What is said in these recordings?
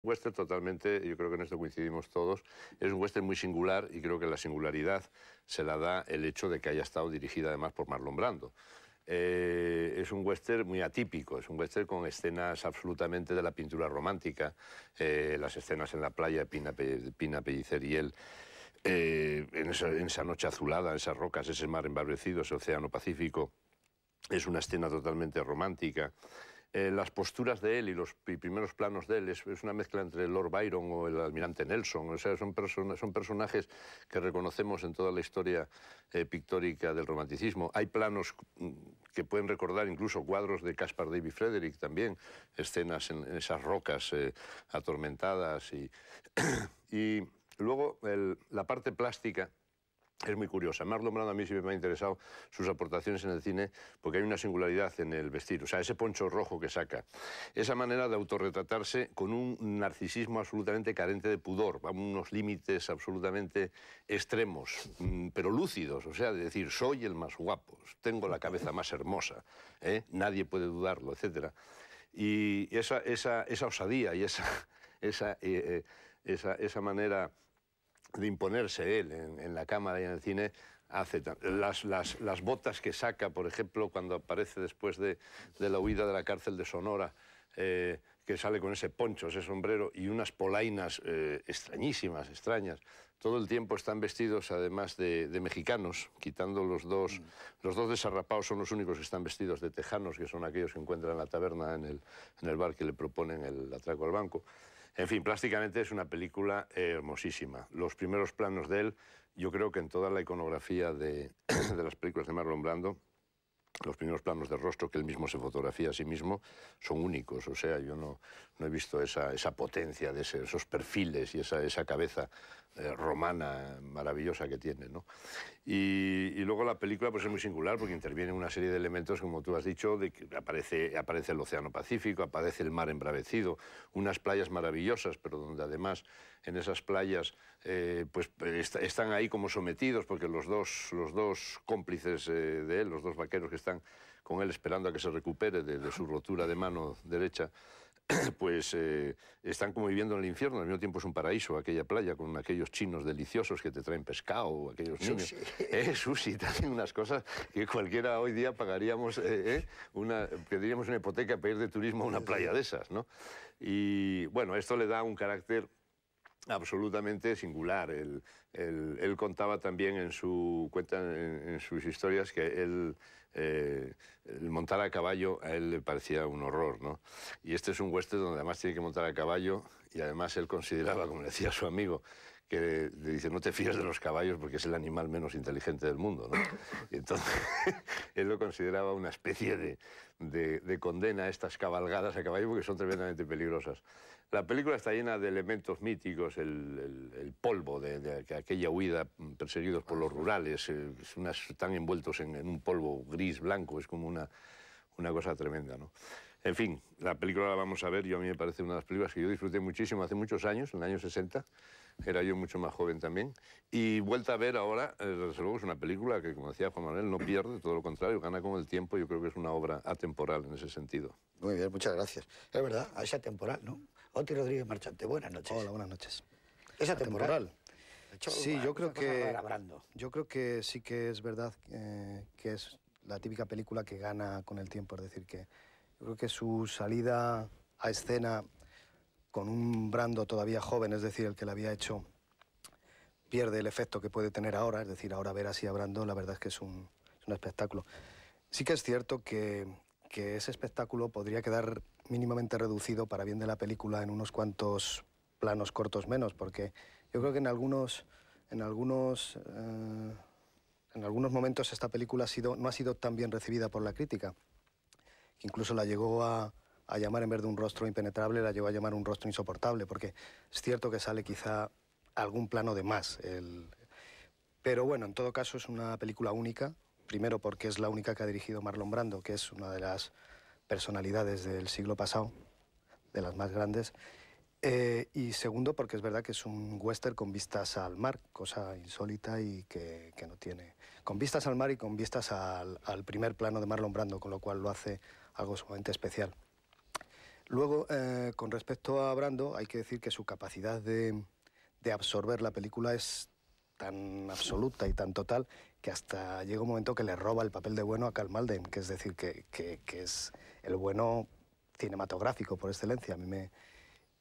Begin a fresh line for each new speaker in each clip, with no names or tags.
Western totalmente, yo creo que en esto coincidimos todos, es un western muy singular y creo que la singularidad se la da el hecho de que haya estado dirigida además por Marlon Brando. Es un western muy atípico, es un western con escenas absolutamente de la pintura romántica, las escenas en la playa de Pina Pellicer y él, en esa noche azulada, esas rocas, ese mar embarbecido, ese océano Pacífico, es una escena totalmente romántica. Las posturas de él y los primeros planos de él es una mezcla entre Lord Byron o el almirante Nelson. O sea, son personajes que reconocemos en toda la historia pictórica del romanticismo. Hay planos que pueden recordar incluso cuadros de Caspar David Friedrich también, escenas en esas rocas atormentadas. Y luego la parte plástica es muy curiosa. Marlon Brando a mí siempre me ha interesado sus aportaciones en el cine porque hay una singularidad en el vestir. O sea, ese poncho rojo que saca, esa manera de autorretratarse con un narcisismo absolutamente carente de pudor, a unos límites absolutamente extremos, pero lúcidos. O sea, de decir, soy el más guapo, tengo la cabeza más hermosa, nadie puede dudarlo, etc. Y esa osadía y esa manera de imponerse él en la cámara y en el cine, hace las botas que saca, por ejemplo, cuando aparece después de la huida de la cárcel de Sonora, que sale con ese poncho, ese sombrero y unas polainas extrañísimas, extrañas. Todo el tiempo están vestidos, además de mexicanos, quitando los dos desarrapados son los únicos que están vestidos de tejanos, que son aquellos que encuentran en la taberna, en el bar que le proponen el atraco al banco. En fin, plásticamente es una película hermosísima. Los primeros planos de él, yo creo que en toda la iconografía de las películas de Marlon Brando, los primeros planos de rostro que él mismo se fotografía a sí mismo son únicos. O sea, yo no he visto esa potencia de esos perfiles y esa cabeza romana maravillosa que tiene, ¿no? Y luego la película pues es muy singular porque interviene una serie de elementos, como tú has dicho, de que aparece el Océano Pacífico, aparece el mar embravecido, unas playas maravillosas, pero donde además en esas playas están ahí como sometidos porque los dos cómplices de él, los dos vaqueros que están con él esperando a que se recupere de su rotura de mano derecha, pues están como viviendo en el infierno. Al mismo tiempo es un paraíso aquella playa con aquellos chinos deliciosos que te traen pescado, aquellos niños. Sushi, también unas cosas que cualquiera hoy día pagaríamos, pediríamos una hipoteca para ir de turismo a una playa de esas, ¿no? Y bueno, esto le da un carácter absolutamente singular. Él contaba también en sus historias que el montar a caballo a él le parecía un horror, ¿no? Y este es un western donde además tiene que montar a caballo y además él consideraba, como decía su amigo, que le dice, no te fíes de los caballos porque es el animal menos inteligente del mundo, ¿no? Y entonces él lo consideraba una especie de condena a estas cabalgadas a caballo porque son tremendamente peligrosas. La película está llena de elementos míticos, el polvo de aquella huida perseguidos por los rurales, están envueltos en un polvo gris, blanco, es como una cosa tremenda, ¿no? En fin, la película la vamos a ver, a mí me parece una de las películas que yo disfruté muchísimo hace muchos años, en el año 60, era yo mucho más joven también, y vuelta a ver ahora, desde luego es una película que, como decía Juan Manuel, no pierde, todo lo contrario, gana con el tiempo, yo creo que es una obra atemporal en ese sentido.
Muy bien, muchas gracias. Es verdad, es atemporal, ¿no? Oti Rodríguez Marchante, buenas noches.
Hola, buenas noches.
¿Es atemporal?
Sí, yo creo que sí que es verdad que es la típica película que gana con el tiempo, es decir, que yo creo que su salida a escena con un Brando todavía joven, es decir, el que la había hecho, pierde el efecto que puede tener ahora, es decir, ahora ver así a Brando, la verdad es que es un espectáculo. Sí que es cierto que ese espectáculo podría quedar mínimamente reducido para bien de la película en unos cuantos planos cortos menos, porque yo creo que en algunos momentos esta película no ha sido tan bien recibida por la crítica, que incluso la llegó a llamar, en vez de un rostro impenetrable, la llegó a llamar un rostro insoportable, porque es cierto que sale quizá algún plano de más. Pero bueno, en todo caso es una película única, primero porque es la única que ha dirigido Marlon Brando, que es una de las personalidades del siglo pasado, de las más grandes, y segundo porque es verdad que es un western con vistas al mar, cosa insólita y que no tiene... Con vistas al mar y con vistas al primer plano de Marlon Brando, con lo cual lo hace algo sumamente especial. Luego, con respecto a Brando, hay que decir que su capacidad de absorber la película es tan absoluta y tan total que hasta llega un momento que le roba el papel de bueno a Karl Malden, que es decir, que es el bueno cinematográfico por excelencia.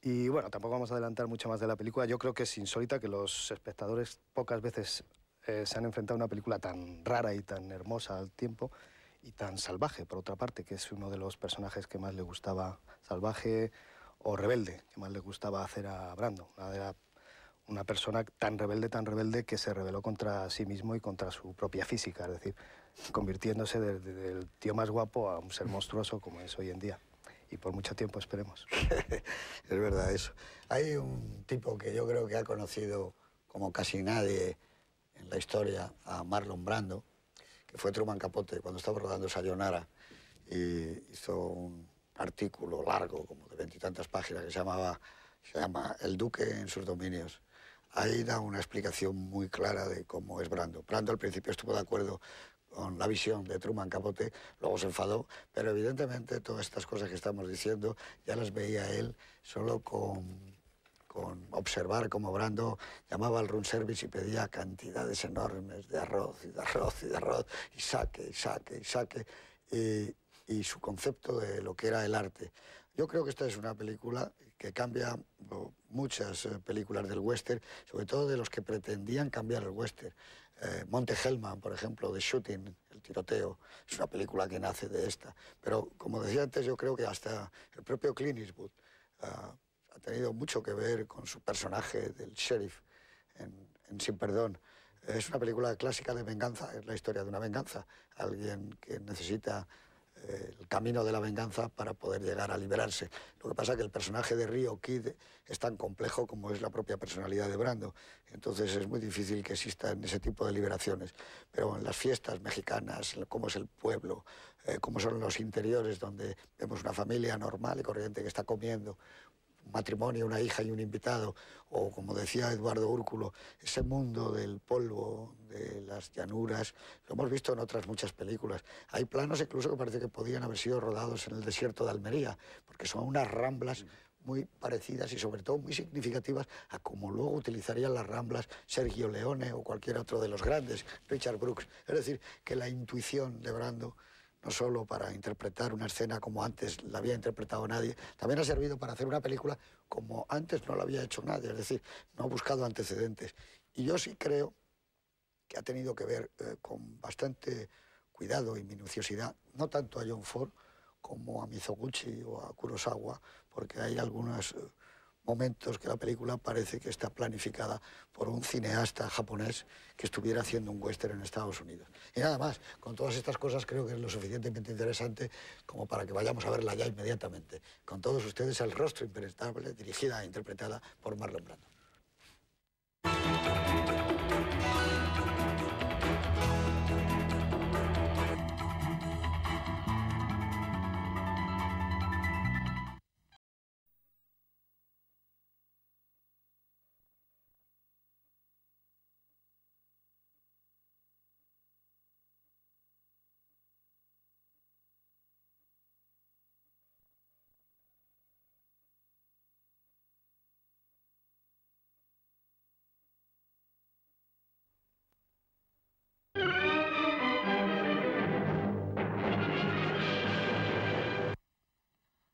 Y bueno, tampoco vamos a adelantar mucho más de la película. Yo creo que es insólita que los espectadores pocas veces se han enfrentado a una película tan rara y tan hermosa al tiempo y tan salvaje, por otra parte, que es uno de los personajes que más le gustaba, salvaje o rebelde, que más le gustaba hacer a Brando. Una persona tan rebelde que se rebeló contra sí mismo y contra su propia física, es decir, convirtiéndose del tío más guapo a un ser monstruoso como es hoy en día. Y por mucho tiempo esperemos.
Es verdad eso. Hay un tipo que yo creo que ha conocido como casi nadie en la historia a Marlon Brando, que fue Truman Capote cuando estaba rodando Sayonara, y hizo un artículo largo, como de 20 y tantas páginas, que se llama El Duque en sus dominios. Ahí da una explicación muy clara de cómo es Brando. Brando al principio estuvo de acuerdo con la visión de Truman Capote, luego se enfadó, pero evidentemente todas estas cosas que estamos diciendo ya las veía él solo con observar cómo Brando llamaba al room service y pedía cantidades enormes de arroz y de arroz y de arroz, y saque, y saque, y saque, y su concepto de lo que era el arte. Yo creo que esta es una película que cambia muchas películas del western, sobre todo de los que pretendían cambiar el western. Monte Hellman, por ejemplo, The Shooting, El tiroteo, es una película que nace de esta. Pero, como decía antes, yo creo que hasta el propio Clint Eastwood ha tenido mucho que ver con su personaje del sheriff en Sin Perdón. Es una película clásica de venganza, es la historia de una venganza. Alguien que necesita el camino de la venganza para poder llegar a liberarse. Lo que pasa es que el personaje de Rio Kid es tan complejo como es la propia personalidad de Brando. Entonces es muy difícil que existan ese tipo de liberaciones. Pero en las fiestas mexicanas, cómo es el pueblo, cómo son los interiores donde vemos una familia normal y corriente que está comiendo, un matrimonio, una hija y un invitado, o como decía Eduardo Úrculo, ese mundo del polvo, de las llanuras, lo hemos visto en otras muchas películas. Hay planos incluso que parece que podían haber sido rodados en el desierto de Almería, porque son unas ramblas muy parecidas y sobre todo muy significativas a como luego utilizarían las ramblas Sergio Leone o cualquier otro de los grandes, Richard Brooks. Es decir, que la intuición de Brando, no solo para interpretar una escena como antes la había interpretado nadie, también ha servido para hacer una película como antes no la había hecho nadie, es decir, no ha buscado antecedentes. Y yo sí creo que ha tenido que ver con bastante cuidado y minuciosidad, no tanto a John Ford como a Mizoguchi o a Kurosawa, porque hay algunos momentos que la película parece que está planificada por un cineasta japonés que estuviera haciendo un western en Estados Unidos. Y nada más, con todas estas cosas creo que es lo suficientemente interesante como para que vayamos a verla ya inmediatamente. Con todos ustedes, El rostro impenetrable, dirigida e interpretada por Marlon Brando.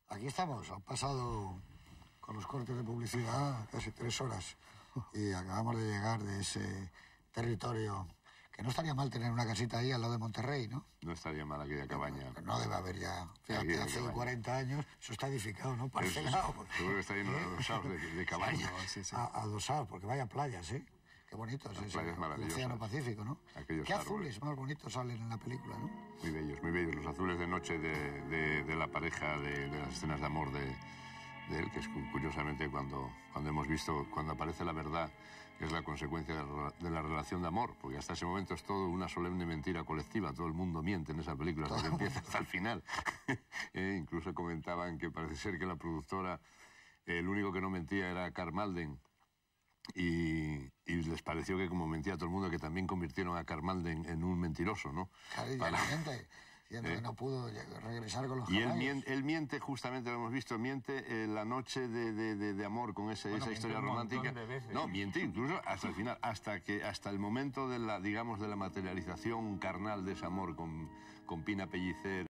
Aquí estamos, han pasado con los cortes de publicidad casi 3 horas y acabamos de llegar de ese territorio que no estaría mal tener una casita ahí al lado de Monterrey, ¿no?
No estaría mal aquella cabaña.
No debe haber ya. Fíjate, hace 40 años eso está edificado, ¿no? Parcelado.
Seguro que está lleno de adosados de cabañas.
Sí, sí. Adosados, porque vaya playas, ¿eh? Qué bonitos.
Las playas maravillosas.
El Océano Pacífico, ¿no?
Aquellos
Qué
árboles
azules más bonitos salen en la película, ¿no?
Muy bellos, los azules de noche de la pareja, de las escenas de amor de él, que es curiosamente cuando hemos visto, cuando aparece la verdad, es la consecuencia de la relación de amor, porque hasta ese momento es todo una solemne mentira colectiva, todo el mundo miente en esa película hasta que empieza hasta el final. Incluso comentaban que parece ser que la productora, el único que no mentía era Karl Malden, y les pareció que como mentía todo el mundo, que también convirtieron a Karl Malden en un mentiroso, ¿no?
Claro, Diciendo que no pudo regresar con los
Y
caballos.
él miente, justamente lo hemos visto, miente la noche de amor con esa historia romántica. No, miente incluso hasta el final, hasta el momento de la, digamos, de la materialización carnal de ese amor con Pina Pellicer.